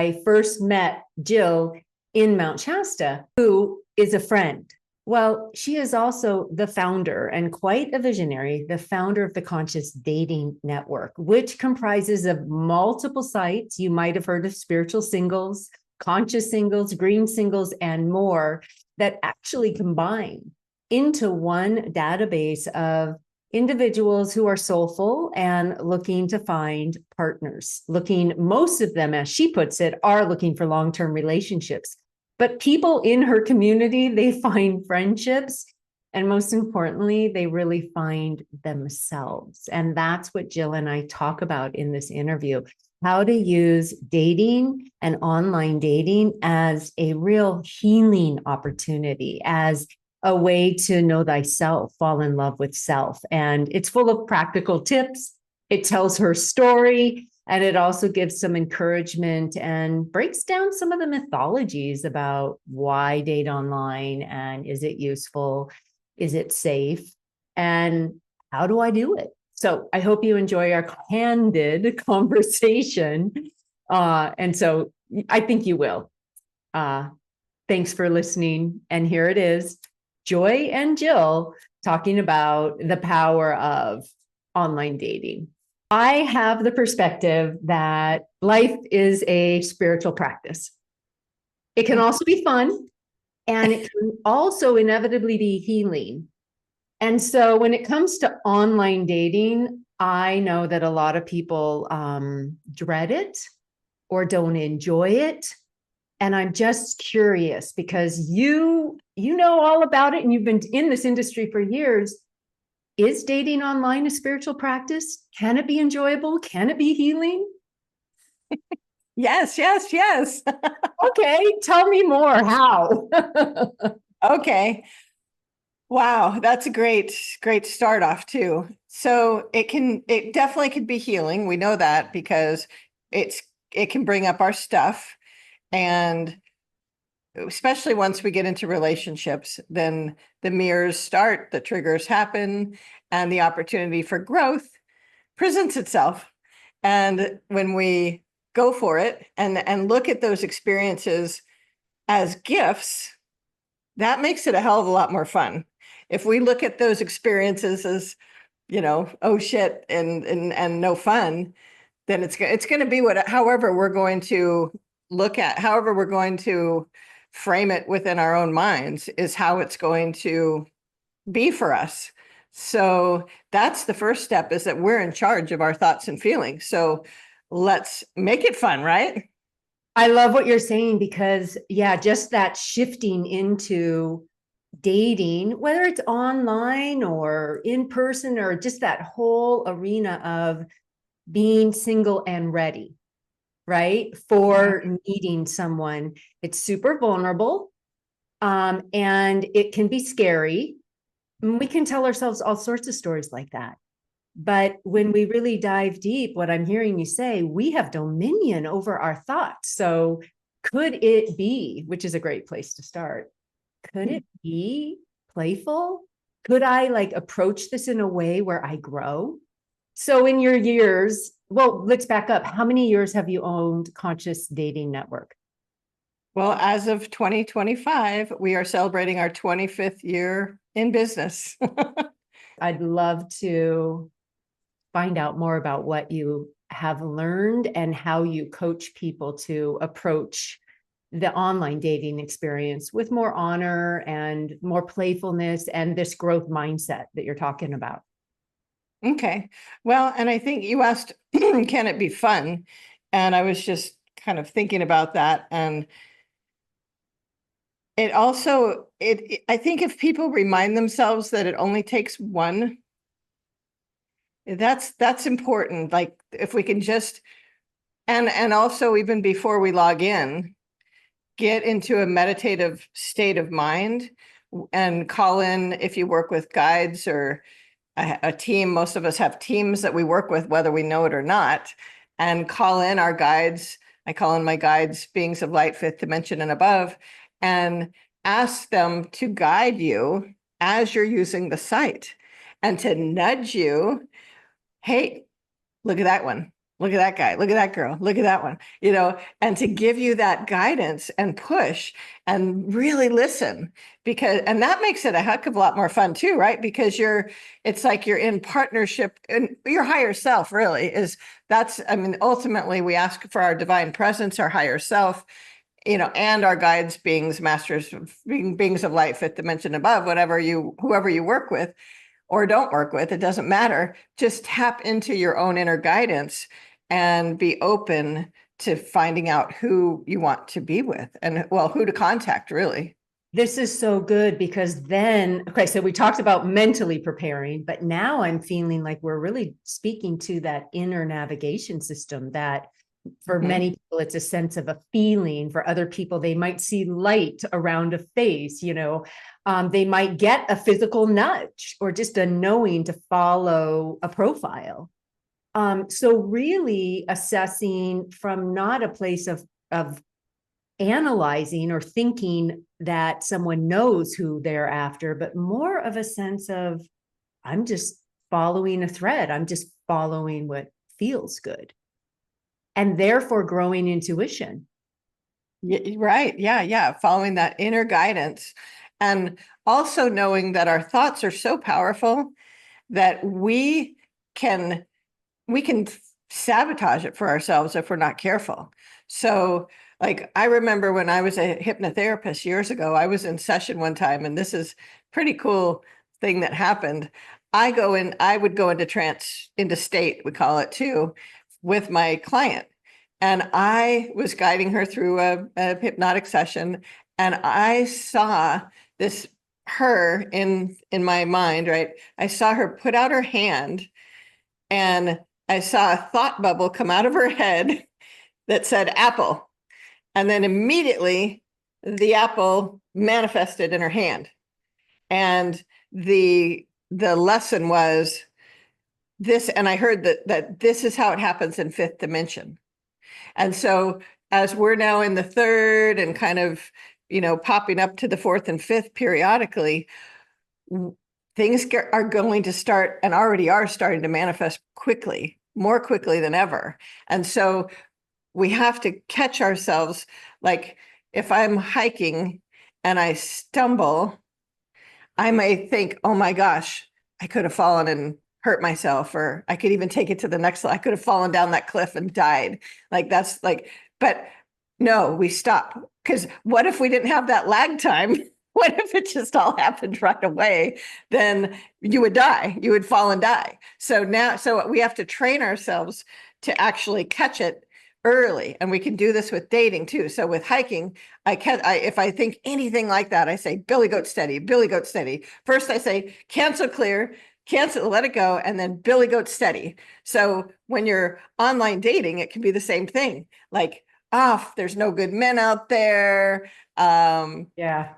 I first met Jill in Mount Shasta, who is a friend. Well, she is also the founder and quite a visionary, the founder of the Conscious Dating Network, which comprises of multiple sites. You might have heard of spiritual singles, conscious singles, green singles, and more that actually combine into one database of individuals who are soulful and looking to find partners, most of them, as she puts it, are looking for long-term relationships. But people in her community, they find friendships. And most importantly, they really find themselves. And that's what Jill and I talk about in this interview, how to use dating and online dating as a real healing opportunity, as a way to know thyself, fall in love with self. And it's full of practical tips. It tells her story, and it also gives some encouragement and breaks down some of the mythologies about why date online and is it useful? Is it safe? And how do I do it? So I hope you enjoy our candid conversation. And so I think you will. Thanks for listening. And here it is. Joy and Jill talking about the power of online dating. I have the perspective that life is a spiritual practice. It can also be fun, and it can also inevitably be healing. And so when it comes to online dating, I know that a lot of people dread it or don't enjoy it. And I'm just curious because you know all about it and you've been in this industry for years. Is dating online a spiritual practice? Can it be enjoyable? Can it be healing? Yes. Okay, tell me more. How? Okay. Wow, that's a great start off too. So it definitely could be healing. We know that because it can bring up our stuff. And especially once we get into relationships, then the mirrors start, the triggers happen, and the opportunity for growth presents itself. And when we go for it and look at those experiences as gifts, that makes it a hell of a lot more fun. If we look at those experiences as, oh shit, and no fun, then it's going to be however we're going to however we're going to frame it within our own minds is how it's going to be for us. So that's the first step, is that we're in charge of our thoughts and feelings. So let's make it fun, right? I love what you're saying because, yeah, just that shifting into dating, whether it's online or in person or just that whole arena of being single and ready, right? For meeting someone. It's super vulnerable, and it can be scary. We can tell ourselves all sorts of stories like that. But when we really dive deep, what I'm hearing you say, we have dominion over our thoughts. So could it be, which is a great place to start, could it be playful? Could I approach this in a way where I grow? So in your years, well, let's back up. How many years have you owned Conscious Dating Network? Well, as of 2025, we are celebrating our 25th year in business. I'd love to find out more about what you have learned and how you coach people to approach the online dating experience with more honor and more playfulness and this growth mindset that you're talking about. Okay. Well, and I think you asked, can it be fun? And I was just kind of thinking about that. And it also, I think if people remind themselves that it only takes one, that's important. Like if we can just, and also even before we log in, get into a meditative state of mind and call in if you work with guides or a team. Most of us have teams that we work with, whether we know it or not, and call in our guides. I call in my guides, beings of light, fifth dimension and above, and ask them to guide you as you're using the site and to nudge you. Hey, look at that one. Look at that guy. Look at that girl. Look at that one, you know, and to give you that guidance and push and really listen because, and that makes it a heck of a lot more fun too, right? Because it's like you're in partnership and your higher self really is I mean, ultimately we ask for our divine presence, our higher self, you know, and our guides, beings, masters, beings of light, fifth dimension above, whoever you work with or don't work with, it doesn't matter. Just tap into your own inner guidance and be open to finding out who you want to be with and, well, who to contact, really. This is so good because then, okay, so we talked about mentally preparing, but now I'm feeling like we're really speaking to that inner navigation system that for many people, it's a sense of a feeling. For other people, they might see light around a face, you know, they might get a physical nudge or just a knowing to follow a profile. So really assessing from not a place of analyzing or thinking that someone knows who they're after, but more of a sense of, I'm just following a thread. I'm just following what feels good. And therefore growing intuition. Right. Yeah. Yeah. Following that inner guidance and also knowing that our thoughts are so powerful that can we can sabotage it for ourselves if we're not careful. So like I remember when I was a hypnotherapist years ago, I was in session one time, and this is pretty cool thing that happened. I would go into trance, into state, we call it too, with my client. And I was guiding her through a hypnotic session, and I saw this her in my mind, right? I saw her put out her hand, and I saw a thought bubble come out of her head that said apple. And then immediately the apple manifested in her hand. And the lesson was this, and I heard that this is how it happens in fifth dimension. And so as we're now in the third and kind of, you know, popping up to the fourth and fifth periodically, things are going to start and already are starting to manifest quickly, more quickly than ever. And so we have to catch ourselves. Like if I'm hiking and I stumble, I may think, oh my gosh, I could have fallen and hurt myself, or I could even take it to the next level. I could have fallen down that cliff and died. Like that's like, but no, we stop. Because what if we didn't have that lag time? What if it just all happened right away? Then you would die. You would fall and die. So we have to train ourselves to actually catch it early. And we can do this with dating too. So with hiking, if I think anything like that, I say, Billy Goat Steady, Billy Goat Steady. First I say, cancel clear, cancel, let it go, and then Billy Goat Steady. So when you're online dating, it can be the same thing. Like, there's no good men out there. Yeah.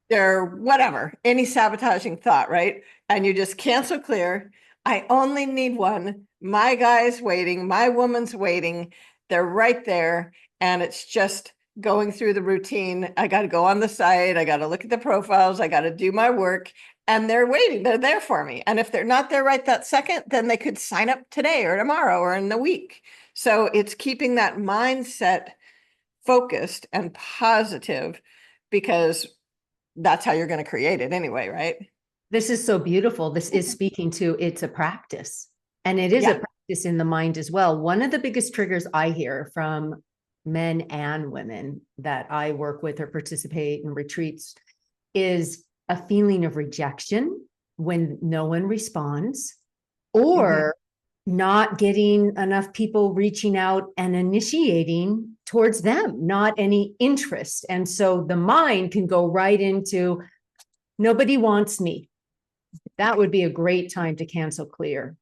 They're whatever, any sabotaging thought, right? And you just cancel clear. I only need one. My guy's waiting. My woman's waiting. They're right there. And it's just going through the routine. I got to go on the site. I got to look at the profiles. I got to do my work. And they're waiting. They're there for me. And if they're not there right that second, then they could sign up today or tomorrow or in the week. So it's keeping that mindset focused and positive, because that's how you're going to create it anyway, right? This is so beautiful. This is speaking to, it's a practice, and it is a practice in the mind as well. One of the biggest triggers I hear from men and women that I work with or participate in retreats is a feeling of rejection when no one responds, or not getting enough people reaching out and initiating towards them, not any interest. And so the mind can go right into, nobody wants me. That would be a great time to cancel clear.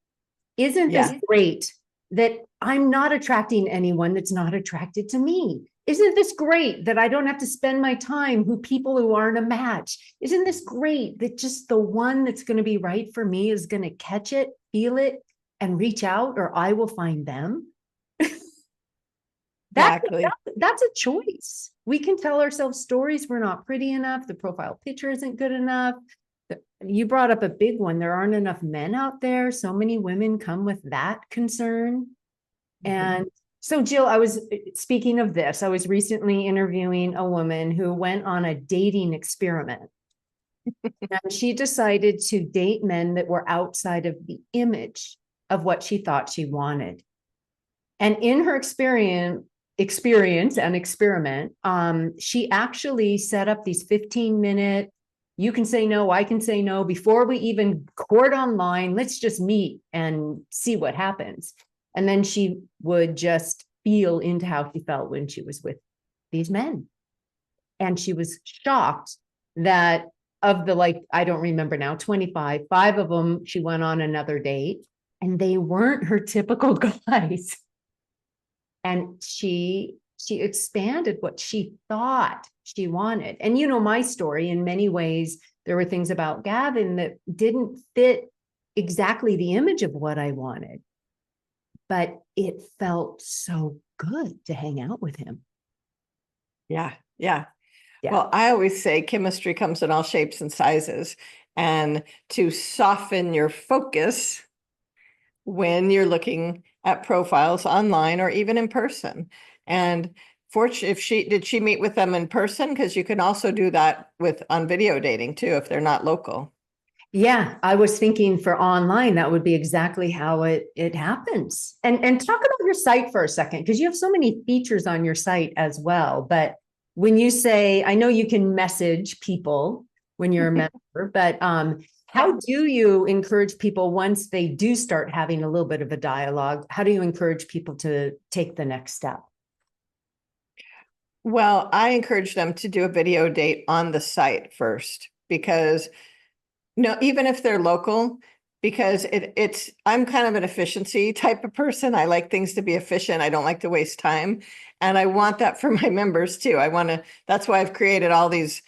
Isn't this great that I'm not attracting anyone that's not attracted to me? Isn't this great that I don't have to spend my time with people who aren't a match? Isn't this great that just the one that's going to be right for me is going to catch it, feel it, and reach out, or I will find them? Exactly. That's a choice. We can tell ourselves stories. We're not pretty enough. The profile picture isn't good enough. You brought up a big one. There aren't enough men out there. So many women come with that concern. And so, Jill, I was speaking of this, I was recently interviewing a woman who went on a dating experiment. And she decided to date men that were outside of the image of what she thought she wanted. And in her experience and experiment, she actually set up these 15-minute, you can say no, I can say no, before we even court online, let's just meet and see what happens. And then she would just feel into how she felt when she was with these men. And she was shocked that of the, like, I don't remember now, 25, 5 of them, she went on another date and they weren't her typical guys. And she expanded what she thought she wanted. And you know my story, in many ways, there were things about Gavin that didn't fit exactly the image of what I wanted. But it felt so good to hang out with him. Yeah, yeah. Yeah. Well, I always say chemistry comes in all shapes and sizes, and to soften your focus when you're looking at profiles online or even in person. And fortunately, did she meet with them in person? Because you can also do that on video dating too, if they're not local. Yeah, I was thinking for online, that would be exactly how it happens. And talk about your site for a second, because you have so many features on your site as well. But when you say, I know you can message people when you're a member, but how do you encourage people once they do start having a little bit of a dialogue? How do you encourage people to take the next step? Well, I encourage them to do a video date on the site first, because no, even if they're local, because I'm kind of an efficiency type of person. I like things to be efficient. I don't like to waste time. And I want that for my members too. That's why I've created all these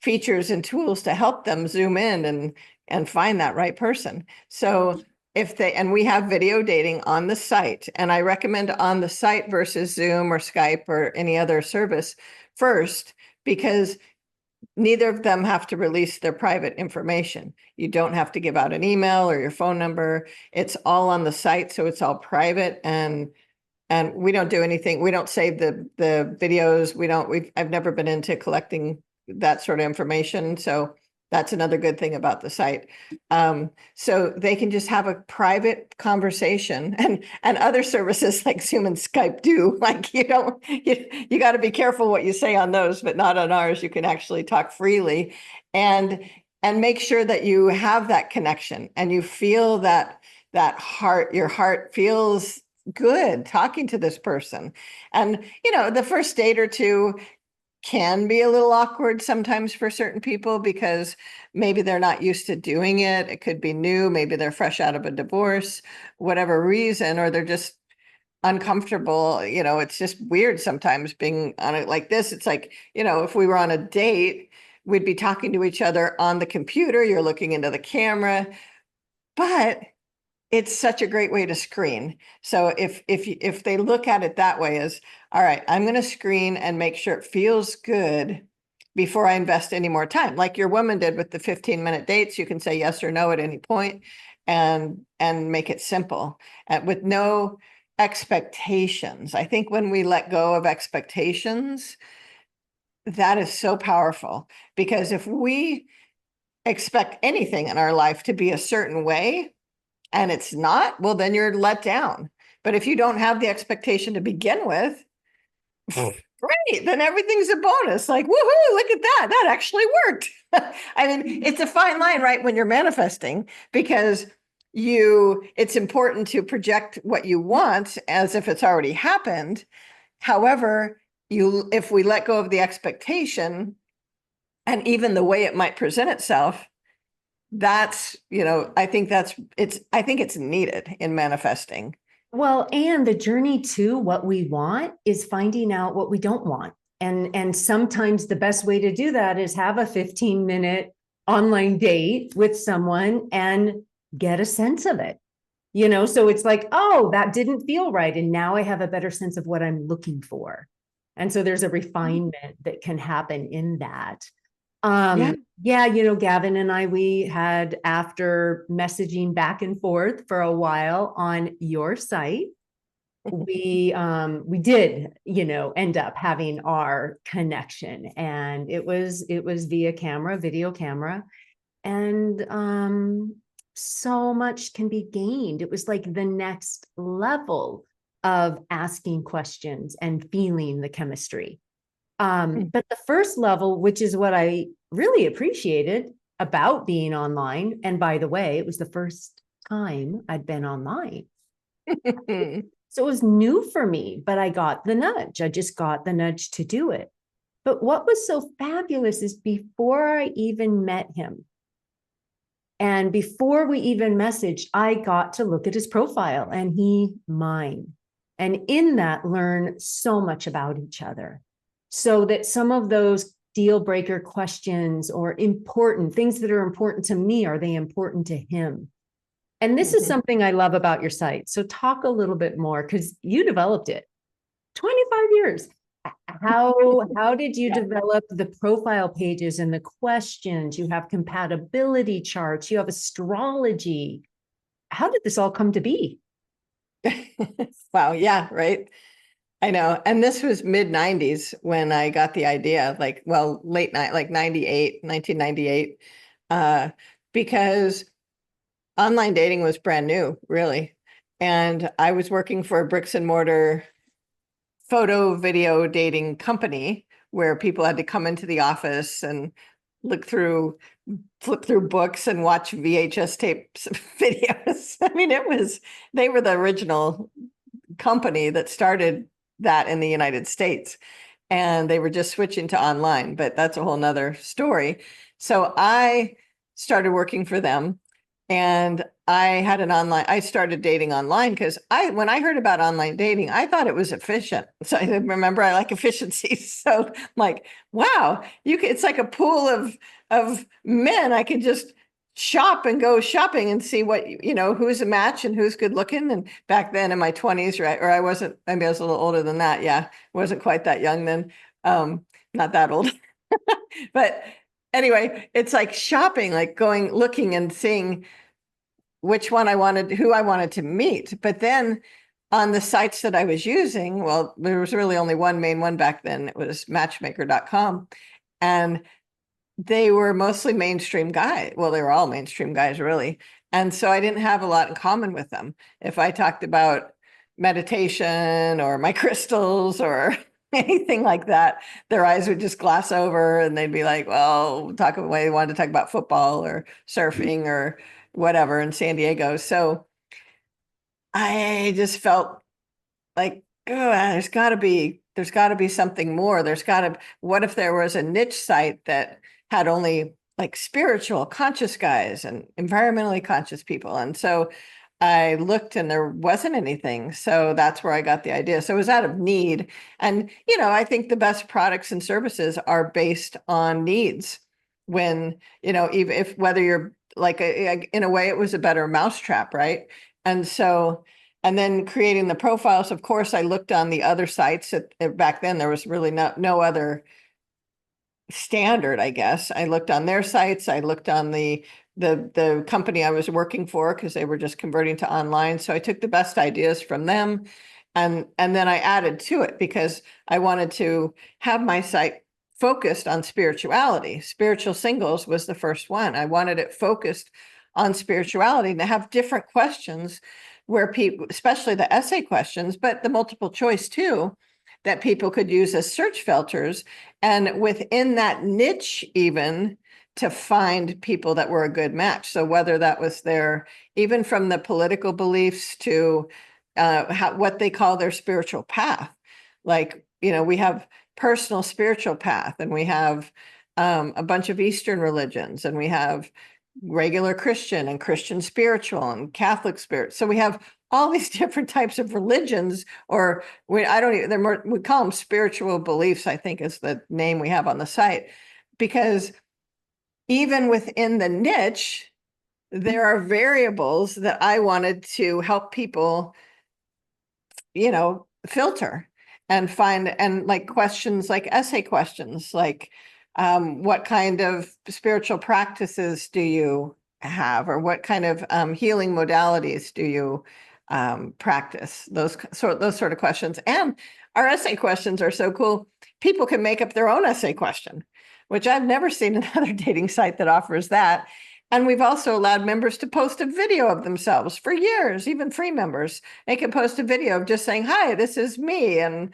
features and tools to help them zoom in and find that right person. So and we have video dating on the site, and I recommend on the site versus Zoom or Skype or any other service first, because neither of them have to release their private information. You don't have to give out an email or your phone number. It's all on the site, so it's all private, and we don't do anything. We don't save the videos. I've never been into collecting that sort of information, so that's another good thing about the site. So they can just have a private conversation, and other services like Zoom and Skype do. Like you got to be careful what you say on those, but not on ours. You can actually talk freely, and make sure that you have that connection and you feel that your heart feels good talking to this person. And the first date or two can be a little awkward sometimes for certain people, because maybe they're not used to doing it. It could be new. Maybe they're fresh out of a divorce, whatever reason, or they're just uncomfortable. It's just weird sometimes being on it like this. It's like, if we were on a date, we'd be talking to each other on the computer. You're looking into the camera, but it's such a great way to screen. So if they look at it that way, as, all right, I'm going to screen and make sure it feels good before I invest any more time. Like your woman did with the 15-minute dates, you can say yes or no at any point, and make it simple and with no expectations. I think when we let go of expectations, that is so powerful, because if we expect anything in our life to be a certain way, and it's not, well, then you're let down. But if you don't have the expectation to begin with, great, then everything's a bonus. Like, woohoo, look at that. That actually worked. I mean, it's a fine line, right? When you're manifesting, because it's important to project what you want as if it's already happened. However, if we let go of the expectation and even the way it might present itself, that's, I think it's needed in manifesting. Well, and the journey to what we want is finding out what we don't want. And sometimes the best way to do that is have a 15-minute online date with someone and get a sense of it. So it's like, oh, that didn't feel right. And now I have a better sense of what I'm looking for. And so there's a refinement that can happen in that. Yeah, Gavin and I, we had, after messaging back and forth for a while on your site, we did, end up having our connection, and it was via camera, video camera. And so much can be gained. It was like the next level of asking questions and feeling the chemistry. But the first level, which is what I really appreciated about being online, and by the way, it was the first time I'd been online. So it was new for me, but I got the nudge. I just got the nudge to do it. But what was so fabulous is before I even met him, and before we even messaged, I got to look at his profile and he mine. And in that, learn so much about each other. So that some of those deal breaker questions or important things that are important to me, are they important to him? And this is something I love about your site. So talk a little bit more, because you developed it 25 years. How did you develop the profile pages and the questions? You have compatibility charts, you have astrology. How did this all come to be? Wow. Yeah. Right. I know. And this was mid 90s when I got the idea, like, well, late night, like 1998, because online dating was brand new, really. And I was working for a bricks and mortar photo video dating company where people had to come into the office and flip through books and watch VHS tapes videos. I mean, they were the original company that started that in the United States, and they were just switching to online, but that's a whole nother story. So I started working for them, and I started dating online because when I heard about online dating, I thought it was efficient. So I remember I like efficiency. So I'm like, wow, it's like a pool of men. I could just shop and go shopping and see what, who's a match and who's good looking. And back then in my 20s, right? Or I was a little older than that. Yeah. Wasn't quite that young then. Not that old. But anyway, it's like shopping, like looking and seeing who I wanted to meet. But then on the sites that I was using, well, there was really only one main one back then. It was matchmaker.com. And they were mostly mainstream guys. Well, they were all mainstream guys, really. And so I didn't have a lot in common with them. If I talked about meditation or my crystals or anything like that, their eyes would just glass over and they'd be like, well, talk about they wanted to talk about football or surfing or whatever in San Diego. So I just felt like, oh, there's got to be something more. What if there was a niche site that had only like spiritual conscious guys and environmentally conscious people? And so I looked and there wasn't anything. So that's where I got the idea. So it was out of need. And, I think the best products and services are based on needs. When, even if whether you're like, in a way, it was a better mousetrap, right? And so, and then creating the profiles, of course, I looked on the other sites. Back then, there was really no other standard, I guess. I looked on their sites. I looked on the company I was working for because they were just converting to online. So I took the best ideas from them, and then I added to it because I wanted to have my site focused on spirituality. Spiritual Singles was the first one. I wanted it focused on spirituality to have different questions where people, especially the essay questions, but the multiple choice too, that people could use as search filters. And within that niche, even to find people that were a good match. So whether that was even from the political beliefs to what they call their spiritual path. Like, we have personal spiritual path, and we have a bunch of Eastern religions, and we have regular Christian and Christian spiritual and Catholic spirit. So we have all these different types of religions, or we call them spiritual beliefs, I think is the name we have on the site, because even within the niche, there are variables that I wanted to help people, filter and find, and like questions, like essay questions, like what kind of spiritual practices do you have, or what kind of healing modalities do you practice, those sort of questions. And our essay questions are so cool. People can make up their own essay question, which I've never seen another dating site that offers that. And we've also allowed members to post a video of themselves for years, even free members. They can post a video of just saying, hi, this is me, and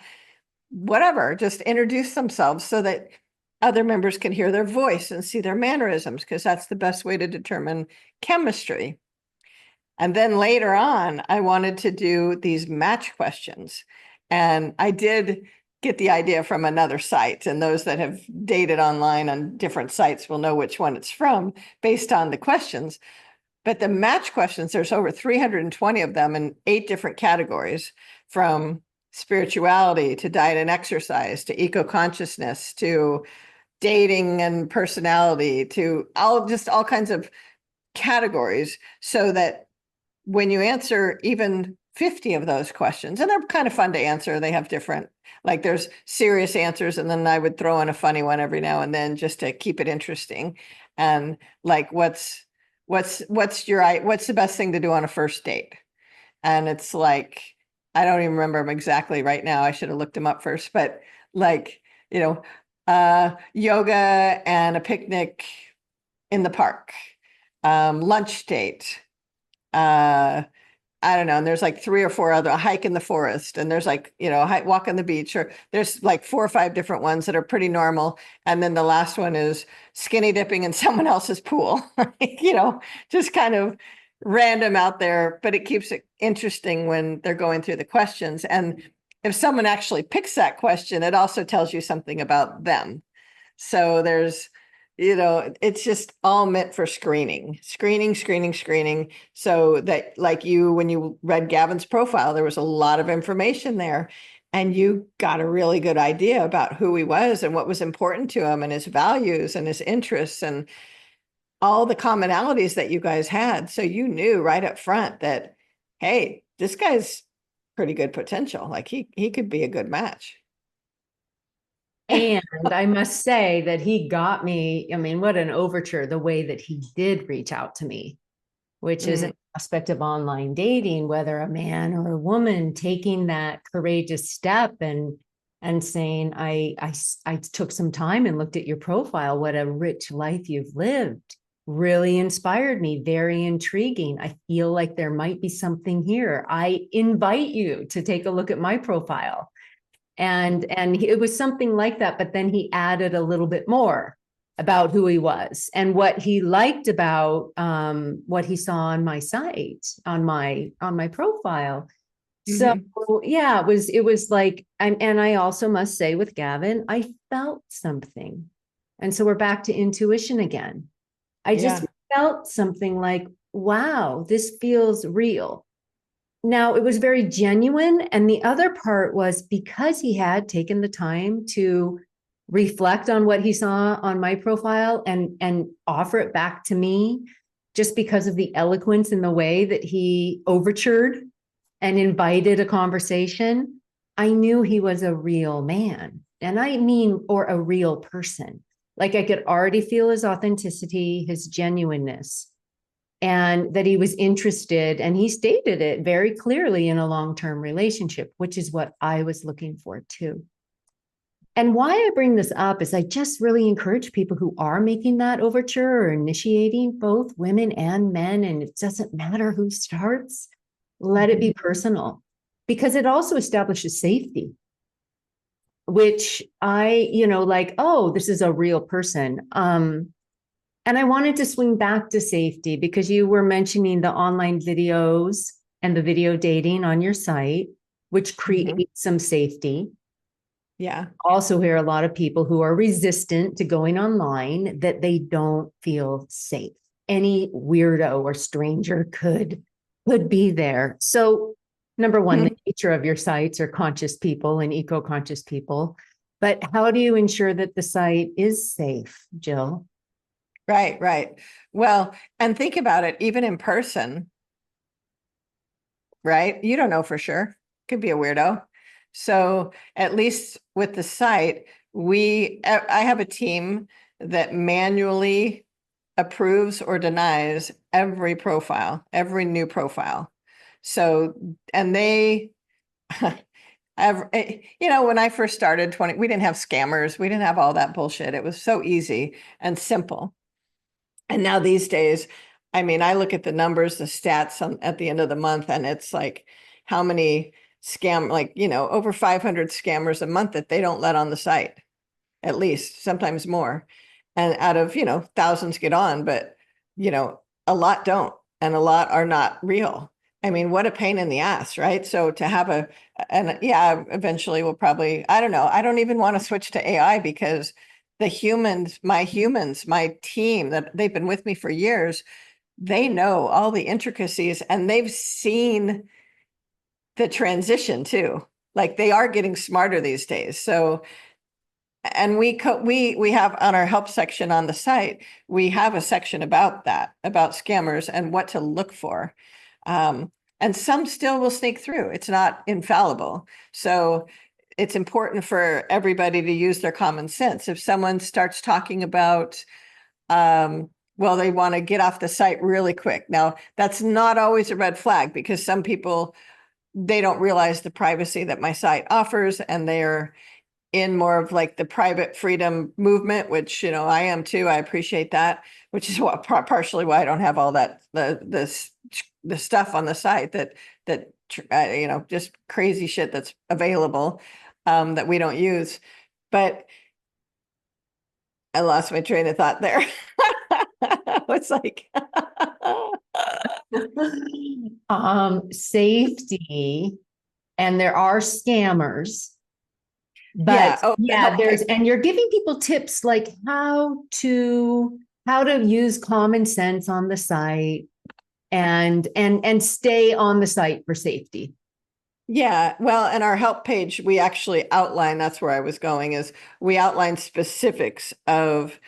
whatever, just introduce themselves so that other members can hear their voice and see their mannerisms, because that's the best way to determine chemistry. And then later on, I wanted to do these match questions. And I did get the idea from another site, and those that have dated online on different sites will know which one it's from based on the questions. But the match questions, there's over 320 of them in 8 different categories, from spirituality to diet and exercise to eco-consciousness to dating and personality to all kinds of categories, so that when you answer even 50 of those questions, and they're kind of fun to answer, they have different, like there's serious answers, and then I would throw in a funny one every now and then just to keep it interesting. And like, what's the best thing to do on a first date? And it's like, I don't even remember them exactly right now. I should have looked them up first, but like, yoga and a picnic in the park, lunch date, I don't know. And there's like 3 or 4 other, a hike in the forest, and there's like, walk on the beach, or there's like 4 or 5 different ones that are pretty normal. And then the last one is skinny dipping in someone else's pool, just kind of random out there, but it keeps it interesting when they're going through the questions. And if someone actually picks that question, it also tells you something about them. So there's, it's just all meant for screening. So that, like, when you read Gavin's profile, there was a lot of information there, and you got a really good idea about who he was and what was important to him, and his values and his interests and all the commonalities that you guys had. So you knew right up front that, hey, this guy's pretty good potential. Like he could be a good match. And I must say that he got me, I mean, what an overture, the way that he did reach out to me, which is an aspect of online dating, whether a man or a woman taking that courageous step and saying, I took some time and looked at your profile. What a rich life you've lived. Really inspired me. Very intriguing. I feel like there might be something here. I invite you to take a look at my profile. And it was something like that, but then he added a little bit more about who he was and what he liked about what he saw on my site, on my profile. So yeah, it was like, and I also must say with Gavin, I felt something. And so we're back to intuition again. I just felt something like, wow, this feels real. Now, it was very genuine. And the other part was because he had taken the time to reflect on what he saw on my profile and offer it back to me, just because of the eloquence in the way that he overtured and invited a conversation, I knew he was a real man. And I mean, or a real person. Like I could already feel his authenticity, his genuineness, and that he was interested, and he stated it very clearly, in a long-term relationship, which is what I was looking for too. And why I bring this up is I just really encourage people who are making that overture or initiating, both women and men, and it doesn't matter who starts, let it be personal, because it also establishes safety, which like, oh, this is a real person. And I wanted to swing back to safety because you were mentioning the online videos and the video dating on your site, which creates some safety. Yeah. Also hear a lot of people who are resistant to going online, that they don't feel safe. Any weirdo or stranger could be there. So number one, the nature of your sites are conscious people and eco-conscious people. But how do you ensure that the site is safe, Jill? Right. Well, and think about it, even in person, right? You don't know for sure. Could be a weirdo. So at least with the site, I have a team that manually approves or denies every profile, every new profile. So, and they, when I first started we didn't have scammers. We didn't have all that bullshit. It was so easy and simple. And now these days, I mean, I look at the numbers, the stats at the end of the month, and it's like how many over 500 scammers a month that they don't let on the site, at least, sometimes more. And out of, thousands get on, but, a lot don't, and a lot are not real. I mean, what a pain in the ass, right? So to have eventually we'll probably, I don't know, I don't even want to switch to AI because my team that they've been with me for years, they know all the intricacies and they've seen the transition too. Like they are getting smarter these days. So, and we have on our help section on the site, we have a section about that, about scammers and what to look for. And some still will sneak through. It's not infallible. So it's important for everybody to use their common sense. If someone starts talking about, well, they want to get off the site really quick. Now, that's not always a red flag because some people, they don't realize the privacy that my site offers, and they're in more of like the private freedom movement, which, I am too. I appreciate that, which is what partially why I don't have all that, the stuff on the site that, just crazy shit that's available, that we don't use. But I lost my train of thought there. It's like, Safety, and there are scammers. But yeah. Oh, and you're giving people tips like how to use common sense on the site and stay on the site for safety. Yeah, well, and our help page, we actually outline, that's where I was going, is we outline specifics of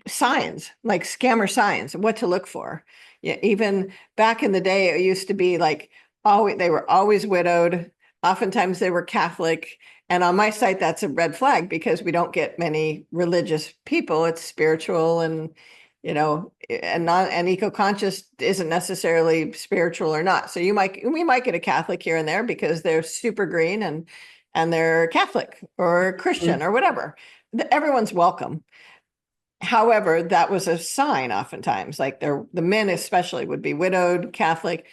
signs, like scammer signs, what to look for. Yeah, even back in the day, it used to be like, they were always widowed. Oftentimes they were Catholic. And on my site, that's a red flag because we don't get many religious people. It's spiritual and, and eco-conscious isn't necessarily spiritual or not. So we might get a Catholic here and there because they're super green and they're Catholic or Christian or whatever. Everyone's welcome. However, that was a sign oftentimes, like the men especially would be widowed, Catholic.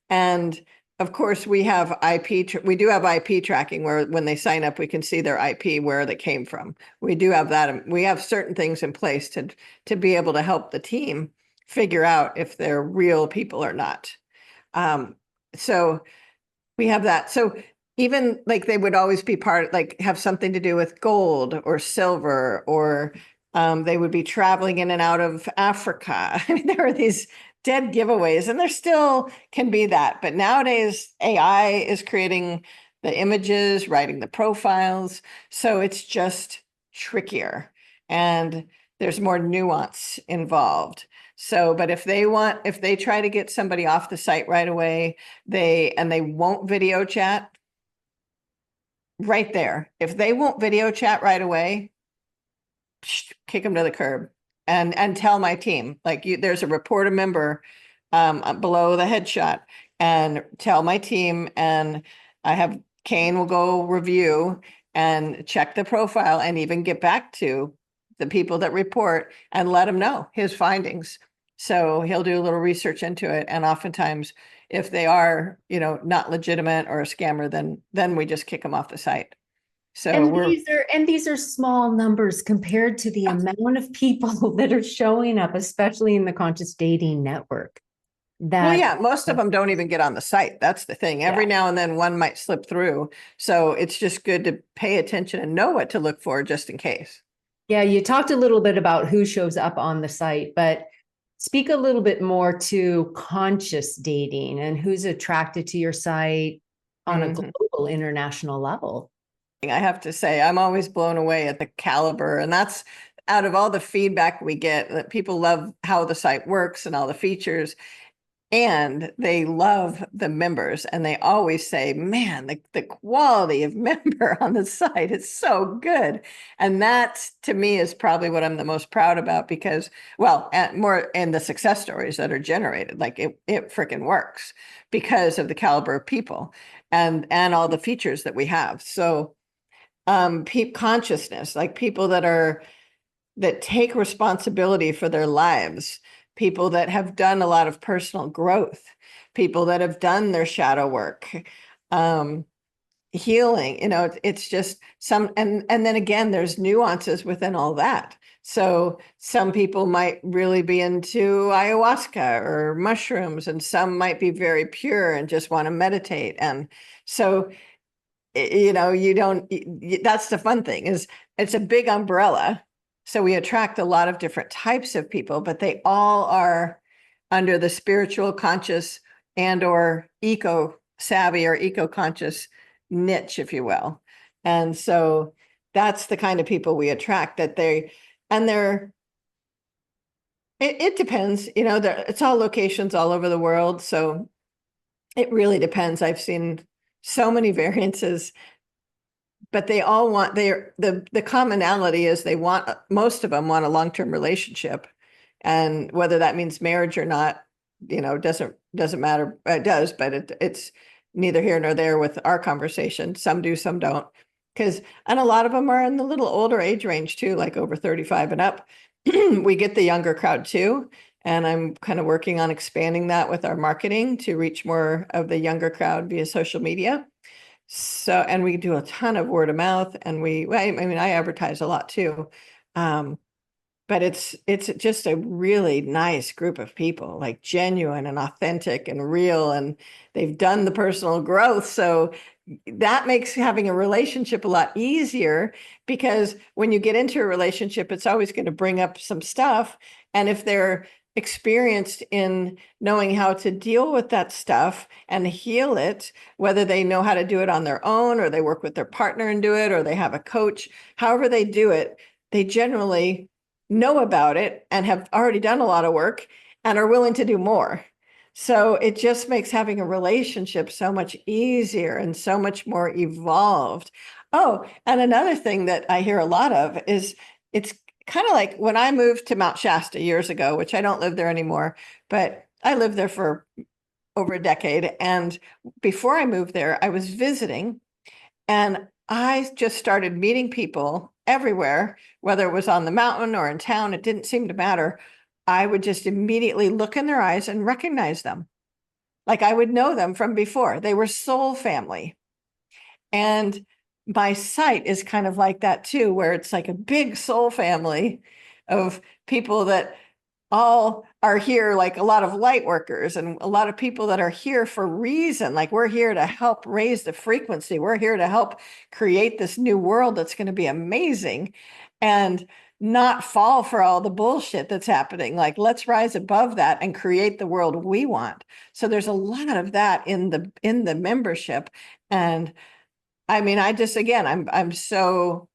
And of course, we do have IP tracking where when they sign up, we can see their IP, where they came from. We do have that. We have certain things in place to be able to help the team figure out if they're real people or not. So we have that. So even like they would always be have something to do with gold or silver, or they would be traveling in and out of Africa. I mean, there are these dead giveaways, and there still can be that. But nowadays, AI is creating the images, writing the profiles. So it's just trickier and there's more nuance involved. So, but if they try to get somebody off the site right away, they won't video chat right there. If they won't video chat right away, kick them to the curb and tell my team, like, there's a report a member below the headshot, and tell my team, and I have Kane will go review and check the profile and even get back to the people that report and let them know his findings. So he'll do a little research into it. And oftentimes if they are, not legitimate or a scammer, then we just kick them off the site. So these are small numbers compared to the amount of people that are showing up, especially in the conscious dating network. Most of them don't even get on the site. That's the thing. Every now and then one might slip through. So it's just good to pay attention and know what to look for just in case. Yeah, you talked a little bit about who shows up on the site, but speak a little bit more to conscious dating and who's attracted to your site on a global, international level. I have to say, I'm always blown away at the caliber, and that's out of all the feedback we get, that people love how the site works and all the features. and they love the members, and they always say, man, the quality of member on the site is so good. And that to me is probably what I'm the most proud about, because, well, and more in the success stories that are generated, like it freaking works because of the caliber of people and all the features that we have. So consciousness, like people that take responsibility for their lives, people that have done a lot of personal growth, people that have done their shadow work, healing, it's just and then again, there's nuances within all that. So some people might really be into ayahuasca or mushrooms, and some might be very pure and just want to meditate. And so, you don't, that's the fun thing, is it's a big umbrella. So we attract a lot of different types of people, but they all are under the spiritual, conscious, and or eco savvy or eco conscious niche, if you will. And so that's the kind of people we attract, that it depends, it's all locations all over the world. So it really depends. I've seen so many variances, but they all want the commonality is most of them want a long-term relationship. And whether that means marriage or not, doesn't matter. It does, but it's neither here nor there with our conversation. Some do, some don't. And a lot of them are in the little older age range too, like over 35 and up. We get the younger crowd too. And I'm kind of working on expanding that with our marketing to reach more of the younger crowd via social media. So, and we do a ton of word of mouth, and I advertise a lot too. But it's just a really nice group of people, like genuine and authentic and real, and they've done the personal growth. So that makes having a relationship a lot easier, because when you get into a relationship, it's always going to bring up some stuff. And if they're experienced in knowing how to deal with that stuff and heal it, whether they know how to do it on their own, or they work with their partner and do it, or they have a coach, however they do it, they generally know about it and have already done a lot of work and are willing to do more. So it just makes having a relationship so much easier and so much more evolved. Oh, and another thing that I hear a lot of is, it's kind of like when I moved to Mount Shasta years ago, which I don't live there anymore, but I lived there for over a decade. And before I moved there, I was visiting, and I just started meeting people everywhere, whether it was on the mountain or in town, it didn't seem to matter. I would just immediately look in their eyes and recognize them. Like I would know them from before. They were soul family. And my site is kind of like that too, where it's like a big soul family of people that all are here, like a lot of light workers and a lot of people that are here for a reason. Like we're here to help raise the frequency. We're here to help create this new world that's going to be amazing, and not fall for all the bullshit that's happening. Like let's rise above that and create the world we want. So there's a lot of that in the membership. And I mean, I'm so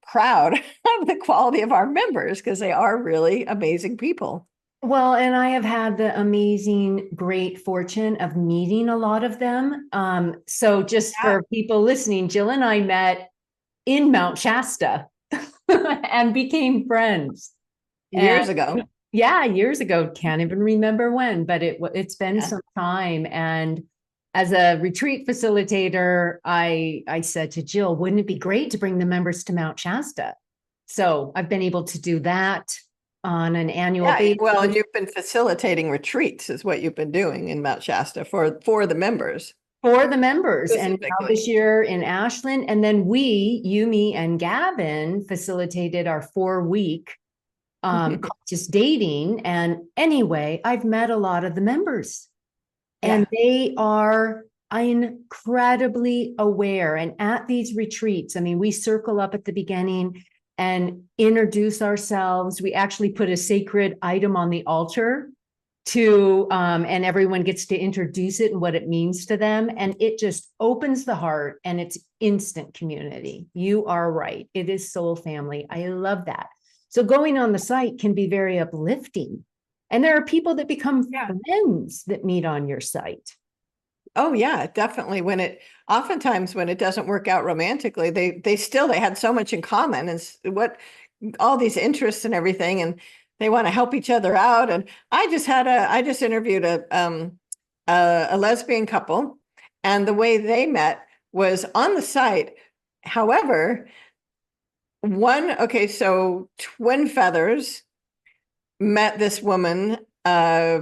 proud of the quality of our members, because they are really amazing people. Well, and I have had the amazing, great fortune of meeting a lot of them. So just for people listening, Jill and I met in Mount Shasta and became friends Years ago. Yeah, years ago. Can't even remember when, but it's been some time. And as a retreat facilitator, I said to Jill, wouldn't it be great to bring the members to Mount Shasta? So I've been able to do that on an annual basis. Well, and you've been facilitating retreats is what you've been doing in Mount Shasta for the members. For the members. And now this year in Ashland. And then you, me, and Gavin facilitated our 4-week just dating. And anyway, I've met a lot of the members, and they are incredibly aware. And at these retreats, I mean, we circle up at the beginning and introduce ourselves. We actually put a sacred item on the altar and everyone gets to introduce it and what it means to them. And it just opens the heart, and it's instant community. You are right. It is soul family. I love that. So going on the site can be very uplifting. And there are people that become Yeah. friends that meet on your site. Oh yeah, definitely. Oftentimes when it doesn't work out romantically, they had so much in common and what all these interests and everything, and they want to help each other out. And I just interviewed a lesbian couple, and the way they met was on the site. However, so Twin Feathers met this woman. I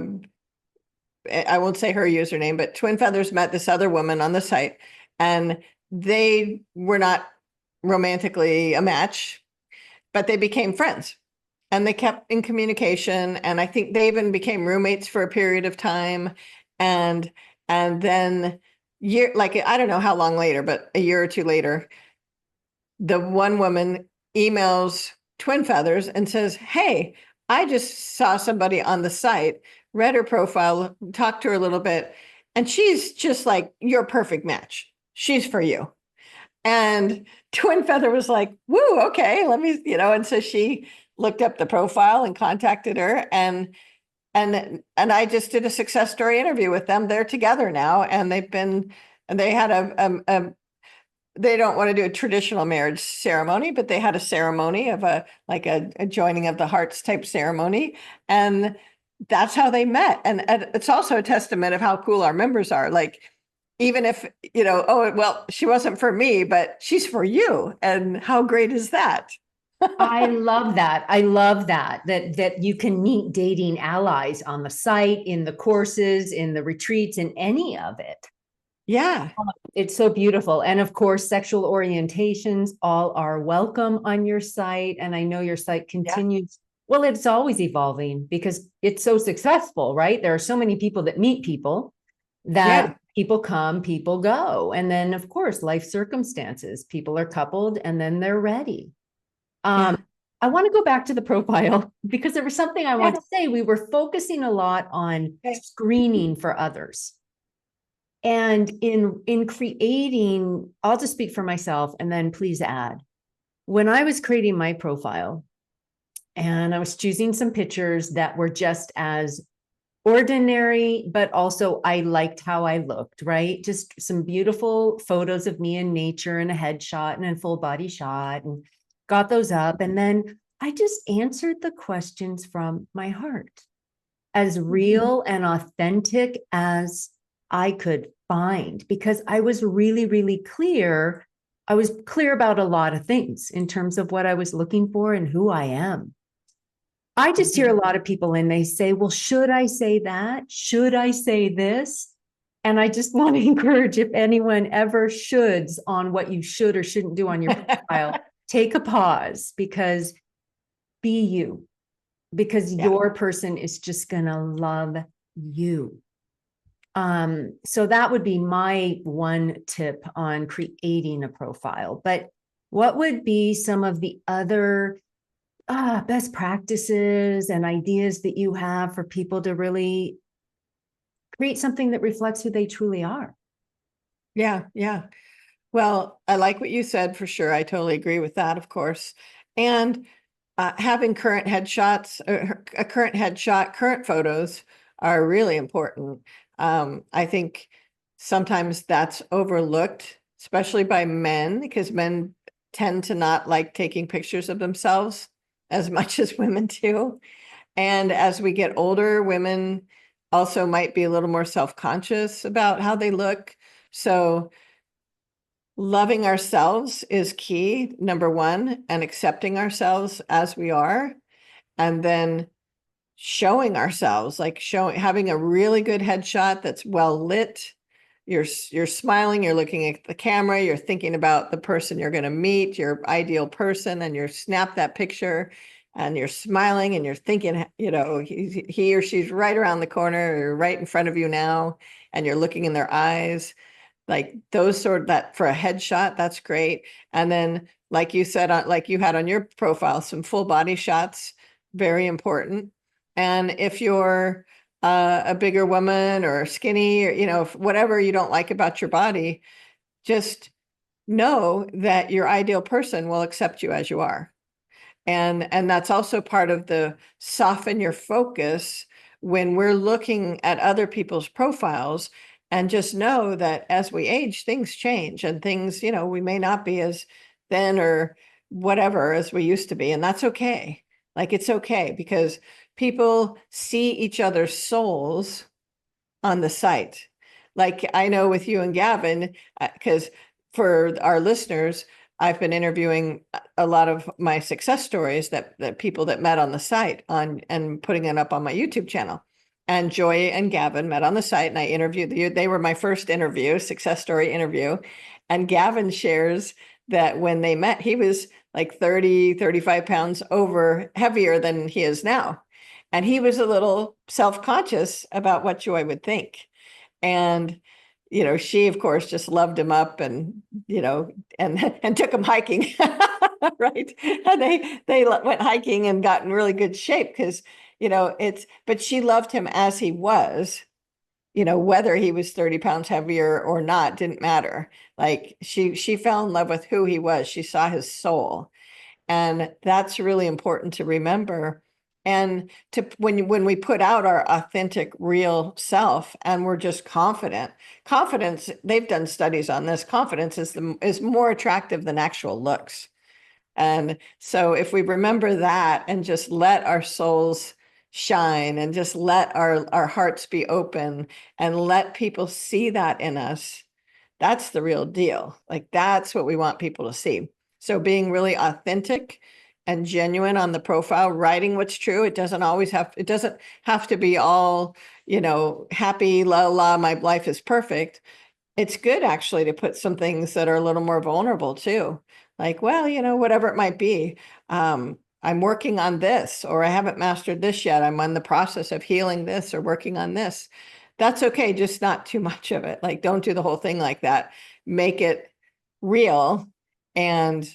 won't say her username, but Twin Feathers met this other woman on the site, and they were not romantically a match, but they became friends and they kept in communication. And I think they even became roommates for a period of time. And then I don't know how long later, but a year or two later, the one woman emails Twin Feathers and says, "Hey, I just saw somebody on the site, read her profile, talked to her a little bit, and she's just like your perfect match. She's for you." And Twin Feather was like, "Woo, okay, let me," and so she looked up the profile and contacted her, and I just did a success story interview with them. They're together now, and they had they don't want to do a traditional marriage ceremony, but they had a ceremony of a joining of the hearts type ceremony. And that's how they met. And it's also a testament of how cool our members are. Like, even if, oh, well, she wasn't for me, but she's for you. And how great is that? I love that. I love that you can meet dating allies on the site, in the courses, in the retreats, in any of it. Yeah. It's so beautiful. And of course, sexual orientations all are welcome on your site. And I know your site continues. Well, it's always evolving because it's so successful, right? There are so many people that meet people that people come, people go. And then, of course, life circumstances, people are coupled and then they're ready. I want to go back to the profile because there was something I want to say. We were focusing a lot on screening for others. And in creating, I'll just speak for myself and then please add. When I was creating my profile and I was choosing some pictures that were just as ordinary, but also I liked how I looked, right? Just some beautiful photos of me in nature and a headshot and a full body shot, and got those up. And then I just answered the questions from my heart, as real and authentic as I could find, because I was really, really clear. I was clear about a lot of things in terms of what I was looking for and who I am. I just hear a lot of people and they say, well, should I say that? Should I say this? And I just want to encourage, if anyone ever shoulds on what you should or shouldn't do on your profile, take a pause, because be you, because your person is just going to love you. So that would be my one tip on creating a profile. But what would be some of the other best practices and ideas that you have for people to really create something that reflects who they truly are? Yeah. Well, I like what you said for sure. I totally agree with that, of course. And having current headshots, current photos are really important. I think sometimes that's overlooked, especially by men, because men tend to not like taking pictures of themselves as much as women do. And as we get older, women also might be a little more self-conscious about how they look. So loving ourselves is key, number one, and accepting ourselves as we are. And then showing ourselves, having a really good headshot that's well lit. You're smiling, you're looking at the camera, you're thinking about the person you're going to meet, your ideal person, and you snap that picture and you're smiling and you're thinking, he or she's right around the corner or right in front of you now, and you're looking in their eyes. Like that for a headshot, that's great. And then, like you said, like you had on your profile, some full body shots, very important. And if you're a bigger woman or skinny, or whatever you don't like about your body, just know that your ideal person will accept you as you are. And that's also part of the soften your focus when we're looking at other people's profiles, and just know that as we age, things change, and things, we may not be as thin or whatever as we used to be. And that's okay. Like, it's okay, because people see each other's souls on the site. Like, I know with you and Gavin, because for our listeners, I've been interviewing a lot of my success stories that people that met on the site and putting it up on my YouTube channel. And Joy and Gavin met on the site, and I interviewed you. They were my first interview, success story interview. And Gavin shares that when they met, he was like 30, 35 pounds heavier than he is now. And he was a little self-conscious about what Joy would think. And, she, of course, just loved him up, and, and took him hiking, right? And they went hiking and got in really good shape because, but she loved him as he was, whether he was 30 pounds heavier or not, didn't matter. Like, she fell in love with who he was. She saw his soul. And that's really important to remember. And when we put out our authentic, real self, and we're just confidence, they've done studies on this. Confidence is more attractive than actual looks. And so if we remember that and just let our souls shine, and just let our hearts be open, and let people see that in us, that's the real deal. Like, that's what we want people to see. So being really authentic and genuine on the profile, writing what's true. It doesn't have to be all, happy, la la, my life is perfect. It's good actually to put some things that are a little more vulnerable too. Like, well, whatever it might be. I'm working on this, or I haven't mastered this yet. I'm in the process of healing this or working on this. That's okay. Just not too much of it. Like, don't do the whole thing like that. Make it real and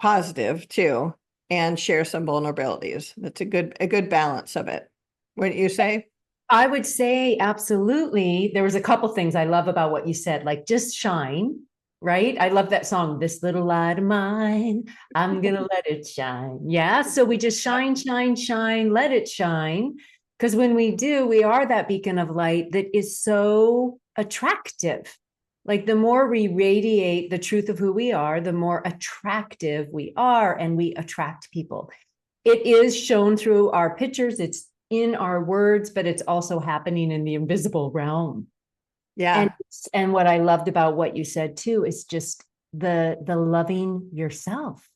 positive too, and share some vulnerabilities. That's a good balance of it. Wouldn't you say? I would say absolutely. There was a couple things I love about what you said, like just shine, right? I love that song, This Little Light of Mine, I'm gonna let it shine. Yeah. So we just shine, shine, shine, let it shine. Because when we do, we are that beacon of light that is so attractive. Like, the more we radiate the truth of who we are, the more attractive we are, and we attract people. It is shown through our pictures, it's in our words, but it's also happening in the invisible realm. Yeah. And what I loved about what you said too is just the loving yourself,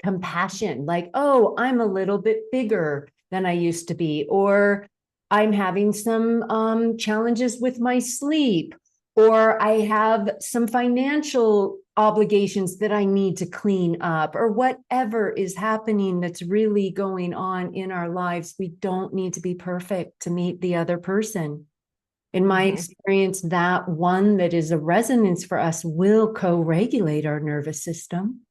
compassion, like, oh, I'm a little bit bigger than I used to be, or I'm having some challenges with my sleep, or I have some financial obligations that I need to clean up, or whatever is happening that's really going on in our lives. We don't need to be perfect to meet the other person. In my experience, that one that is a resonance for us will co-regulate our nervous system,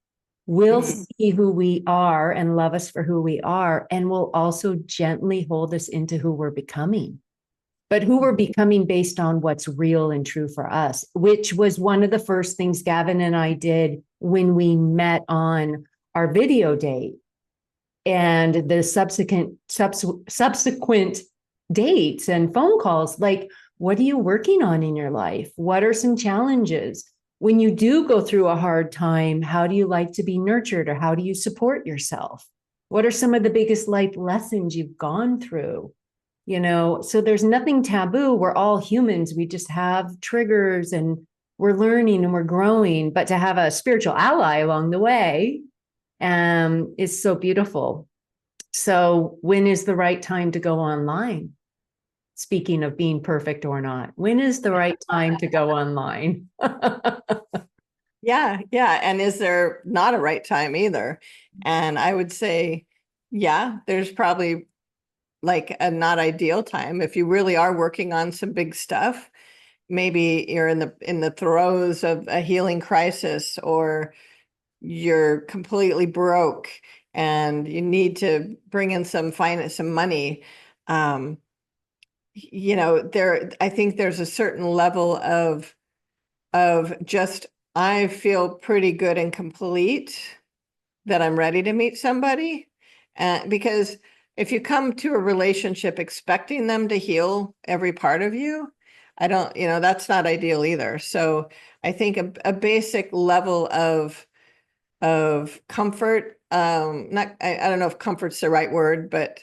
will see who we are and love us for who we are, and will also gently hold us into who we're becoming. But who we're becoming based on what's real and true for us, which was one of the first things Gavin and I did when we met on our video date, and the subsequent dates and phone calls. Like, what are you working on in your life? What are some challenges? When you do go through a hard time, how do you like to be nurtured, or how do you support yourself? What are some of the biggest life lessons you've gone through? So there's nothing taboo. We're all humans. We just have triggers, and we're learning and we're growing. But to have a spiritual ally along the way is so beautiful. So when is the right time to go online? Speaking of being perfect or not, when is the right time to go online? Yeah. And is there not a right time either? And I would say, yeah, there's probably like a not ideal time. If you really are working on some big stuff, maybe you're in the throes of a healing crisis, or you're completely broke and you need to bring in some money. I think there's a certain level of just, I feel pretty good and complete that I'm ready to meet somebody. Because if you come to a relationship expecting them to heal every part of you, I don't, that's not ideal either. So I think a basic level of comfort, not, I don't know if comfort's the right word, but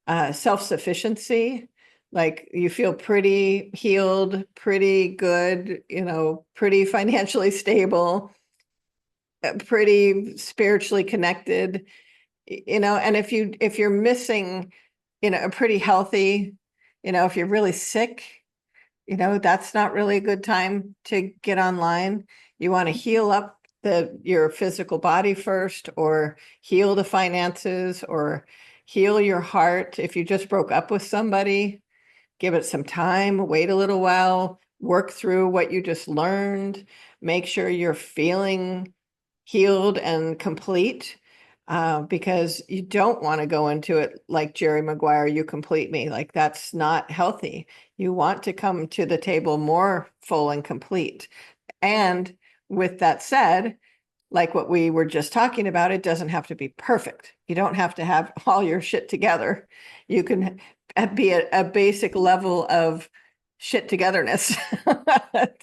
self-sufficiency, like you feel pretty healed, pretty good, pretty financially stable, pretty spiritually connected, and if you're missing, a pretty healthy, if you're really sick, that's not really a good time to get online. You want to heal up your physical body first, or heal the finances, or heal your heart. If you just broke up with somebody, give it some time, wait a little while, work through what you just learned, make sure you're feeling healed and complete, because you don't want to go into it like Jerry Maguire, you complete me. Like, that's not healthy. You want to come to the table more full and complete. And with that said, like what we were just talking about, it doesn't have to be perfect. You don't have to have all your shit together. You can be at a basic level of shit togetherness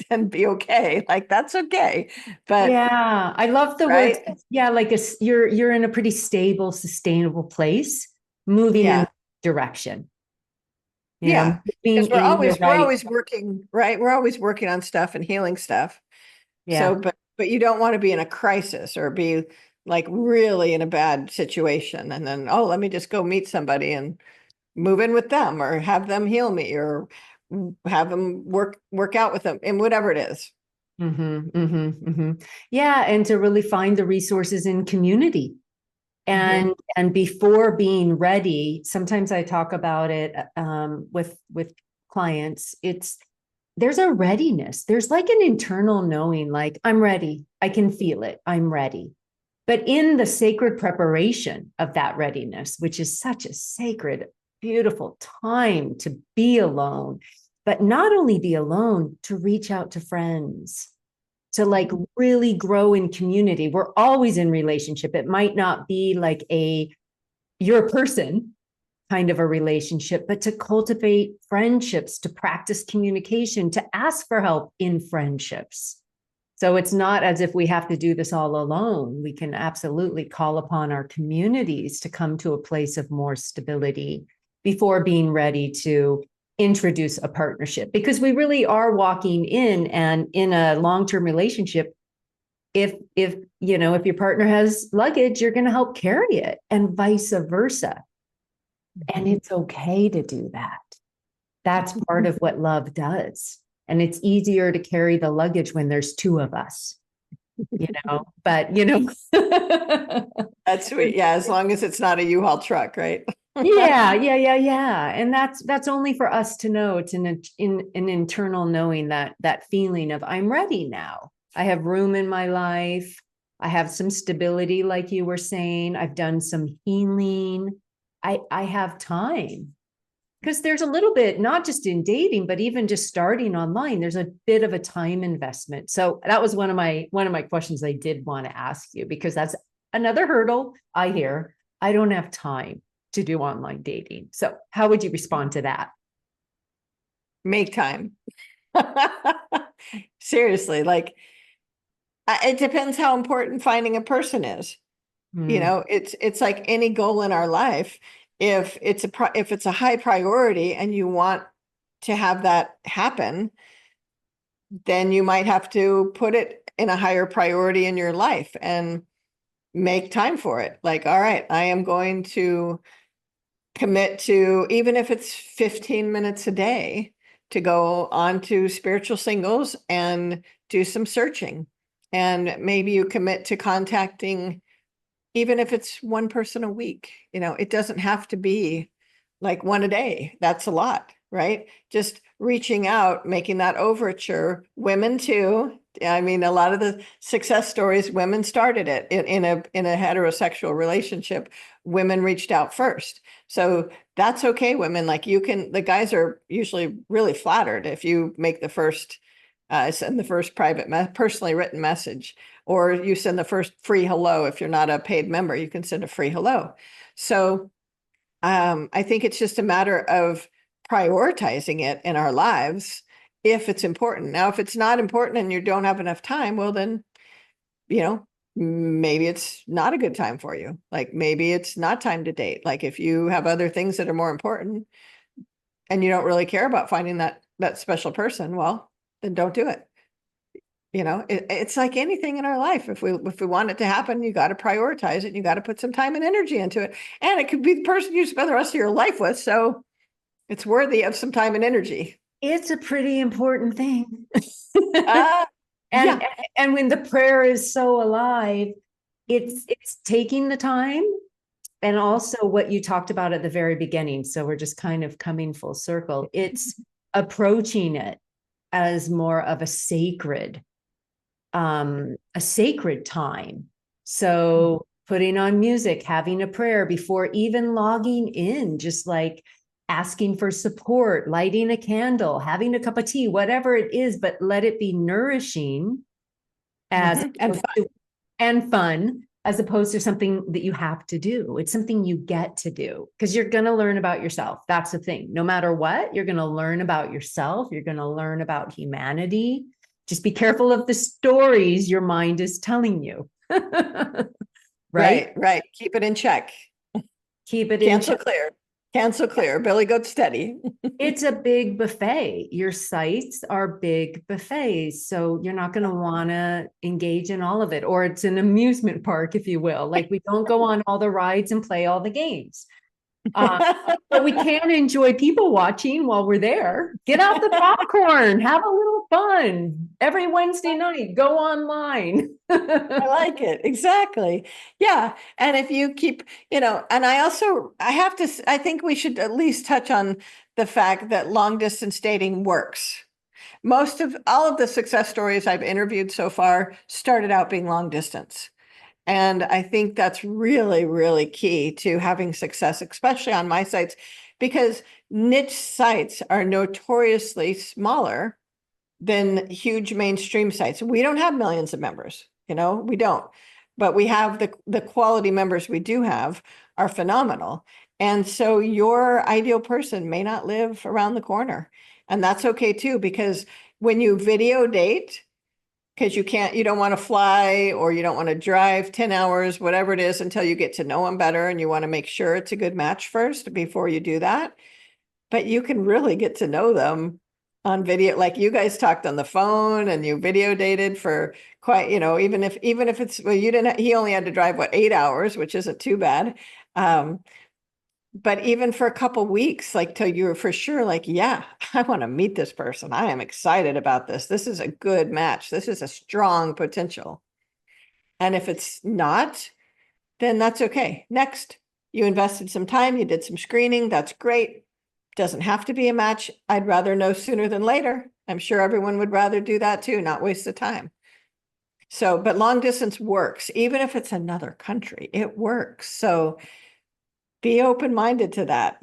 and be okay. Like, that's okay. But Yeah, I love the word. right. Yeah, like you're in a pretty stable, sustainable place, moving in Yeah. direction. Yeah. Moving Because we're in the always, we're right. always working, right? We're always working on stuff and healing stuff. So, Yeah. but you don't want to be in a crisis or be like really in a bad situation. And then, oh, let me just go meet somebody and move in with them, or have them heal me, or have them work out with them, and whatever it is. Yeah, and to really find the resources in community. Mhm. And before being ready, sometimes I talk about it with clients. There's a readiness. There's like an internal knowing, like I'm ready. I can feel it. I'm ready. But in the sacred preparation of that readiness, which is such a sacred, beautiful time to be alone, but not only be alone, to reach out to friends, to like really grow in community. We're always in relationship. It might not be like you're a person kind of a relationship, but to cultivate friendships, to practice communication, to ask for help in friendships. So it's not as if we have to do this all alone. We can absolutely call upon our communities to come to a place of more stability before being ready to introduce a partnership, because we really are walking in, and in a long-term relationship, if your partner has luggage, you're going to help carry it, and vice versa. And it's okay to do that. That's part of what love does. And it's easier to carry the luggage when there's two of us, but That's sweet. Yeah, as long as it's not a U-Haul truck, right? yeah. And that's only for us to know. It's in an internal knowing, that feeling of I'm ready now. I have room in my life. I have some stability, like you were saying. I've done some healing. I have time. Because there's a little bit, not just in dating, but even just starting online, there's a bit of a time investment. So that was one of my questions I did want to ask you, because that's another hurdle I hear. I don't have time to do online dating. So how would you respond to that? Make time. Seriously, like, it depends how important finding a person is. Mm, It's like any goal in our life. If it's a high priority and you want to have that happen, then you might have to put it in a higher priority in your life and make time for it. Like, all right, I am going to commit to, even if it's 15 minutes a day, to go on to Spiritual Singles and do some searching. And maybe you commit to contacting, even if it's one person a week. It doesn't have to be like one a day. That's a lot, right? Just reaching out, making that overture. Women too. I mean, a lot of the success stories, women started it in a heterosexual relationship. Women reached out first. So that's okay, women. Like, the guys are usually really flattered if you make the first, send the first personally written message, or you send the first free hello. If you're not a paid member, you can send a free hello. So I think it's just a matter of prioritizing it in our lives if it's important. Now, if it's not important and you don't have enough time, well, then, you know, maybe it's not a good time for you. Like maybe it's not time to date. Like if you have other things that are more important and you don't really care about finding that special person, well, then don't do it. You know, it's like anything in our life. If we want it to happen, you got to prioritize it. You got to put some time and energy into it. And it could be the person you spend the rest of your life with. So it's worthy of some time and energy. It's a pretty important thing. Uh, and yeah. and when the prayer is so alive, it's taking the time, and also what you talked about at the very beginning. So we're just kind of coming full circle. It's approaching it as more of a sacred time. So putting on music, having a prayer before even logging in, just like asking for support, lighting a candle, having a cup of tea, whatever it is, but let it be nourishing as And fun. and fun, as opposed to something that you have to do. It's something you get to do because you're going to learn about yourself. That's the thing. No matter what, you're going to learn about yourself. You're going to learn about humanity. Just be careful of the stories your mind is telling you. Right? Right. Keep it in check. Keep it in check. Cancel clear. Billy goat steady. It's a big buffet. Your sites are big buffets. So you're not going to want to engage in all of it. Or it's an amusement park, if you will. Like we don't go on all the rides and play all the games. But we can enjoy people watching while we're there. Get out the popcorn, have a little fun. Every Wednesday night, go online. I like it. Exactly. Yeah. And if you keep, and I think we should at least touch on the fact that long distance dating works. All of the success stories I've interviewed so far started out being long distance. And I think that's really, really key to having success, especially on my sites, because niche sites are notoriously smaller than huge mainstream sites. We don't have millions of members, we don't, but we have the quality members we do have are phenomenal. And so your ideal person may not live around the corner. And that's okay too, because when you video date, because you don't want to fly or you don't want to drive 10 hours, whatever it is, until you get to know them better. And you want to make sure it's a good match first before you do that. But you can really get to know them on video. Like you guys talked on the phone and you video dated for quite, even if it's, well, he only had to drive 8 hours, which isn't too bad. But even for a couple weeks, like till you were for sure, like, yeah, I want to meet this person. I am excited about this. This is a good match. This is a strong potential. And if it's not, then that's okay. Next, you invested some time, you did some screening. That's great. Doesn't have to be a match. I'd rather know sooner than later. I'm sure everyone would rather do that too, not waste the time. So, but long distance works, even if it's another country, it works. So be open-minded to that.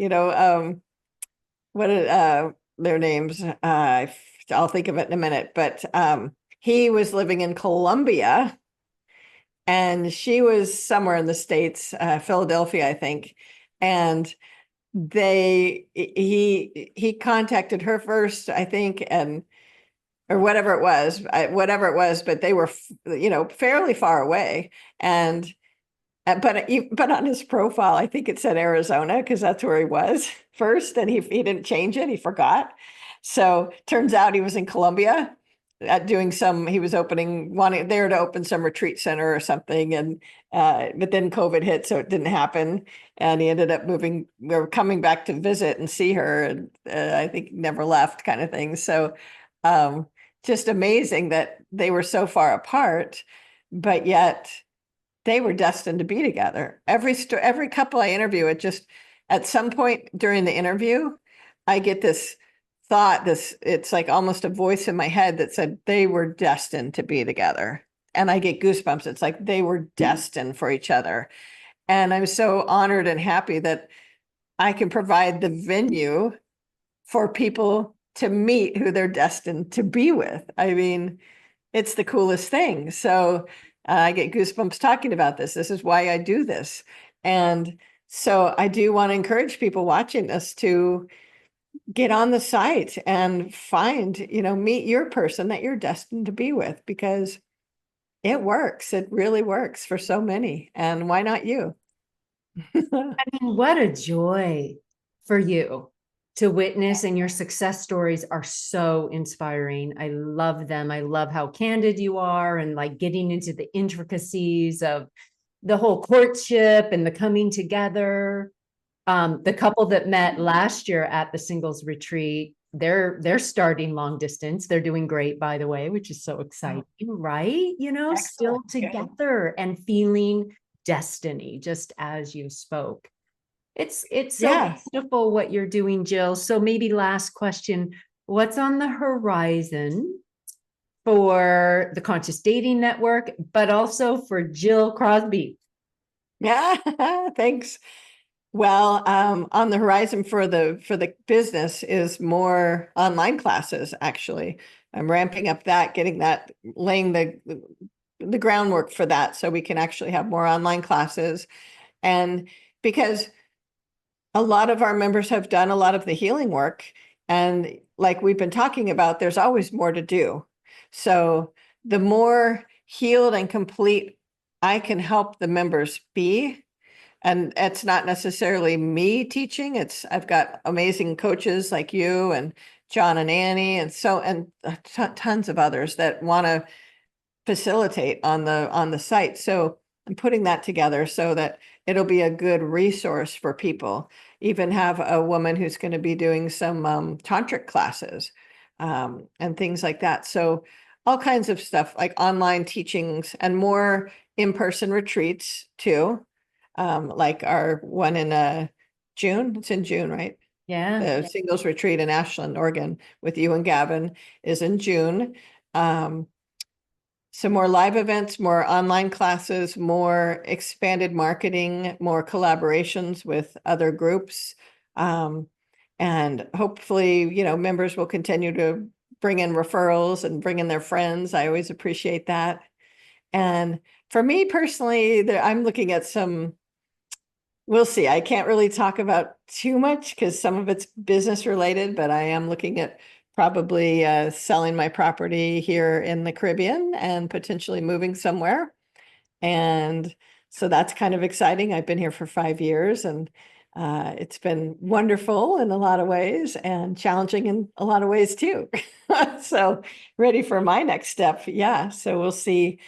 What are their names? I'll think of it in a minute, but he was living in Colombia and she was somewhere in the States, Philadelphia, I think. And he contacted her first, I think, or whatever it was, but they were, fairly far away. And but on his profile, I think it said Arizona because that's where he was first, and he didn't change it. He forgot. So turns out he was in Colombia he was wanting there to open some retreat center or something. And but then COVID hit, so it didn't happen. And he ended up coming back to visit and see her. And I think never left kind of thing. So just amazing that they were so far apart, but yet they were destined to be together. Every couple I interview, at some point during the interview, I get this thought, it's like almost a voice in my head that said they were destined to be together. And I get goosebumps. It's like they were destined for each other. And I'm so honored and happy that I can provide the venue for people to meet who they're destined to be with. I mean, it's the coolest thing. So I get goosebumps talking about this. This is why I do this. And So I do want to encourage people watching this to get on the site and find, meet your person that you're destined to be with, because it works. It really works for so many. And why not you? I mean, what a joy for you to witness, and your success stories are so inspiring. I love them. I love how candid you are, and like getting into the intricacies of the whole courtship and the coming together. The couple that met last year at the singles retreat, they're starting long distance. They're doing great, by the way, which is so exciting, right? Still Excellent. Good. together and feeling destiny, just as you spoke. It's so Yeah. beautiful what you're doing, Jill. So maybe last question, what's on the horizon for the Conscious Dating Network, but also for Jill Crosby? Yeah. Thanks. Well, on the horizon for the business is more online classes, actually. I'm ramping up that, getting that, laying the groundwork for that so we can actually have more online classes. And because a lot of our members have done a lot of the healing work, and like we've been talking about, there's always more to do. So the more healed and complete I can help the members be, and it's not necessarily me teaching, I've got amazing coaches like you and John and Annie and tons of others that want to facilitate on the site. So I'm putting that together so that it'll be a good resource for people. Even have a woman who's going to be doing some tantric classes and things like that. So all kinds of stuff like online teachings and more in-person retreats too. Like our one in June. It's in June, right? Yeah. The singles retreat in Ashland, Oregon with you and Gavin is in June. Some more live events, more online classes, more expanded marketing, more collaborations with other groups. And hopefully, members will continue to bring in referrals and bring in their friends. I always appreciate that. And for me personally, I'm looking at we'll see. I can't really talk about too much because some of it's business related, but I am looking at probably selling my property here in the Caribbean and potentially moving somewhere. And so that's kind of exciting. I've been here for 5 years, and it's been wonderful in a lot of ways and challenging in a lot of ways too. So ready for my next step. Yeah. So we'll see.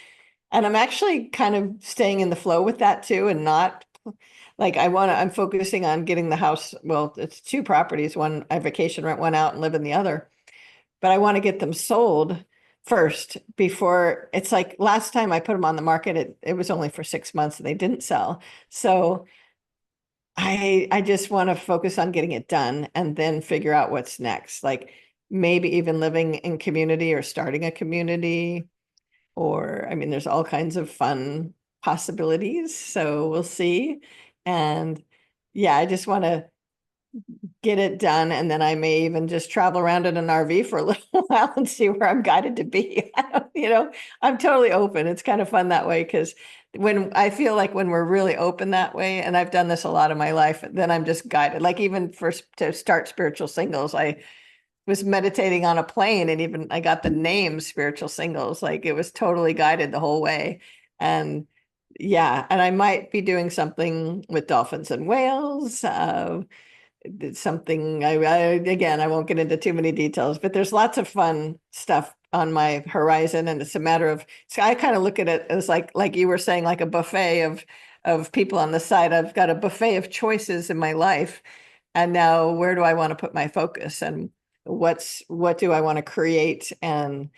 And I'm actually kind of staying in the flow with that too, and not like I'm focusing on getting the house. Well, it's two properties. One, I vacation rent one out and live in the other, but I want to get them sold first before it's like last time I put them on the market, it was only for 6 months and they didn't sell. So I just want to focus on getting it done and then figure out what's next. Like maybe even living in community or starting a community, or I mean, there's all kinds of fun possibilities. So we'll see. And yeah, I just want to get it done. And then I may even just travel around in an RV for a little while and see where I'm guided to be. I'm totally open. It's kind of fun that way, because when I feel like when we're really open that way, and I've done this a lot of my life, then I'm just guided. Like even to start Spiritual Singles, I was meditating on a plane, and even I got the name Spiritual Singles. Like it was totally guided the whole way. And yeah, and I might be doing something with dolphins and whales. It's something again, I won't get into too many details, but there's lots of fun stuff on my horizon. And it's a matter of, so I kind of look at it as like you were saying, like a buffet of people on the side. I've got a buffet of choices in my life. And now where do I want to put my focus, and what do I want to create and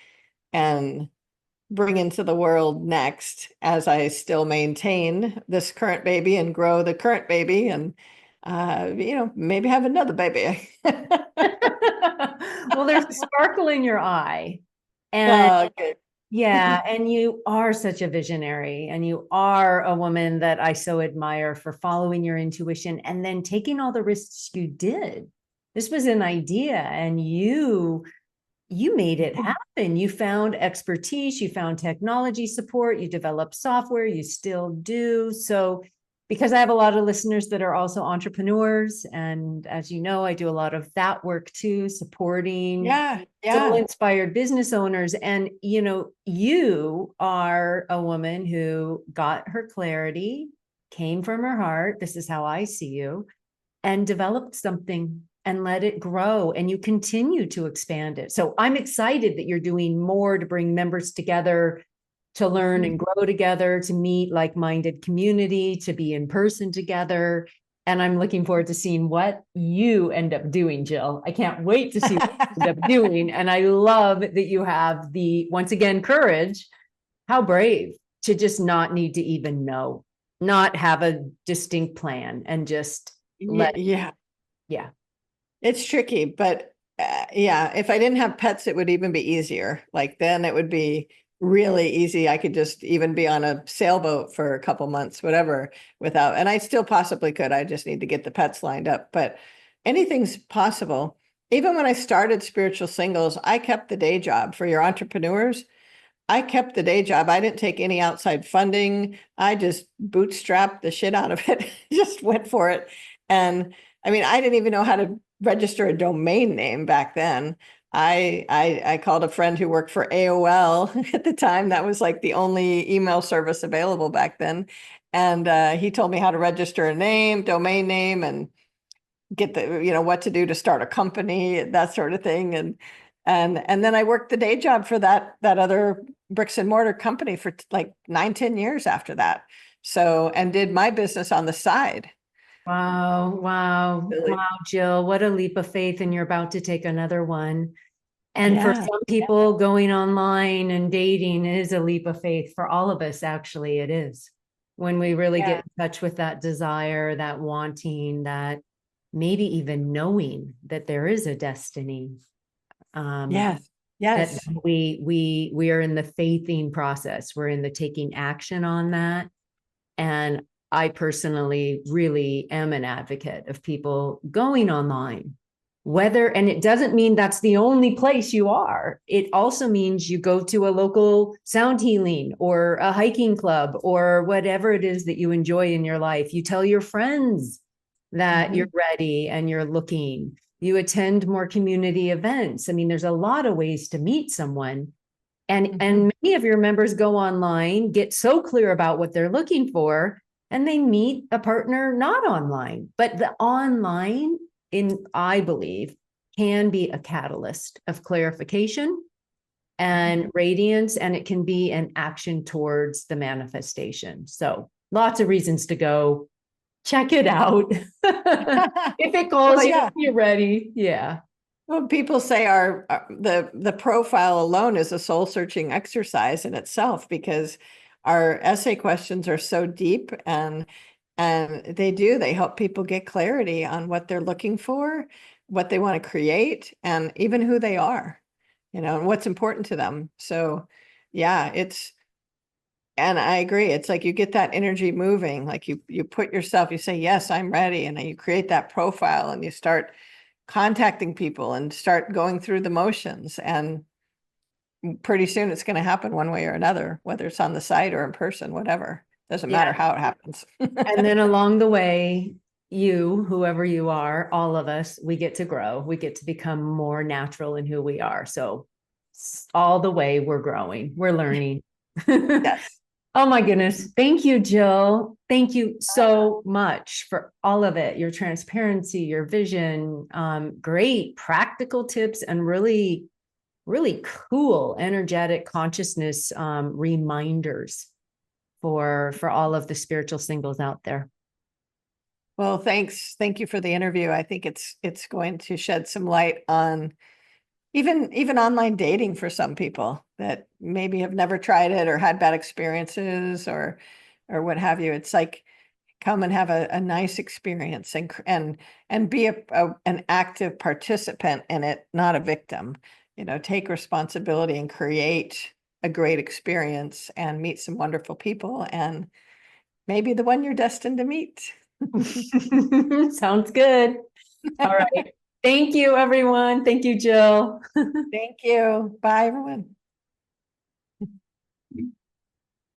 bring into the world next, as I still maintain this current baby and grow the current baby, and maybe have another baby. Well, there's a sparkle in your eye. And Okay. yeah, and you are such a visionary, and you are a woman that I so admire for following your intuition and then taking all the risks you did. This was an idea, and you made it happen. You found expertise, you found technology support, you developed software, you still do. So because I have a lot of listeners that are also entrepreneurs. And as you know, I do a lot of that work too, supporting soul-inspired business owners. And, you are a woman who got her clarity, came from her heart. This is how I see you, and developed something and let it grow. And you continue to expand it. So I'm excited that you're doing more to bring members together, to learn and grow together, to meet like-minded community, to be in person together. And I'm looking forward to seeing what you end up doing, Jill. I can't wait to see what you end up doing. And I love that you have the, once again, courage, how brave, to just not need to even know, not have a distinct plan, and just let. Yeah. Yeah. It's tricky, but yeah, if I didn't have pets, it would even be easier. Like then it would be really easy. I could just even be on a sailboat for a couple months, whatever, without, and I still possibly could. I just need to get the pets lined up, but anything's possible. Even when I started Spiritual Singles, I kept the day job. For your entrepreneurs, I kept the day job. I didn't take any outside funding. I just bootstrapped the shit out of it, just went for it. And I mean, I didn't even know how to register a domain name back then. I called a friend who worked for AOL at the time. That was like the only email service available back then. And he told me how to register a name, domain name, and get the, what to do to start a company, that sort of thing. And then I worked the day job for that other bricks and mortar company for like 9-10 years after that. So, and did my business on the side. Wow. Wow. Really? Wow, Jill, what a leap of faith. And you're about to take another one. And for Yeah. some people, going online and dating is a leap of faith. For all of us, actually, it is. When we really Yeah. get in touch with that desire, that wanting, that maybe even knowing that there is a destiny. Yes. That Yes. we are in the faithing process. We're in the taking action on that. And I personally really am an advocate of people going online, and it doesn't mean that's the only place you are. It also means you go to a local sound healing or a hiking club or whatever it is that you enjoy in your life. You tell your friends that you're ready and you're looking. You attend more community events. I mean, there's a lot of ways to meet someone. And many of your members go online, get so clear about what they're looking for, and they meet a partner not online. But the online, I believe, can be a catalyst of clarification and radiance, and it can be an action towards the manifestation. So lots of reasons to go check it out. If it calls Well, you, yeah. you're ready. Yeah. Well, people say the profile alone is a soul searching exercise in itself, because our essay questions are so deep, and they help people get clarity on what they're looking for, what they want to create, and even who they are, and what's important to them. So yeah, and I agree. It's like you get that energy moving, like you put yourself, you say, yes, I'm ready. And then you create that profile and you start contacting people and start going through the motions. And pretty soon it's going to happen one way or another, whether it's on the site or in person, whatever. Doesn't matter how it happens. And then along the way, whoever you are, all of us, we get to grow. We get to become more natural in who we are. So all the way we're growing, we're learning. Yes. Oh my goodness. Thank you, Jill. Thank you so much for all of it. Your transparency, your vision, great practical tips, and really, really cool, energetic consciousness reminders for all of the spiritual singles out there. Well, thanks. Thank you for the interview. I think it's going to shed some light on even online dating for some people that maybe have never tried it or had bad experiences or what have you. It's like, come and have a nice experience and be an active participant in it, not a victim. Take responsibility and create a great experience and meet some wonderful people, and maybe the one you're destined to meet. Sounds good. All right. Thank you, everyone. Thank you, Jill. Thank you. Bye, everyone.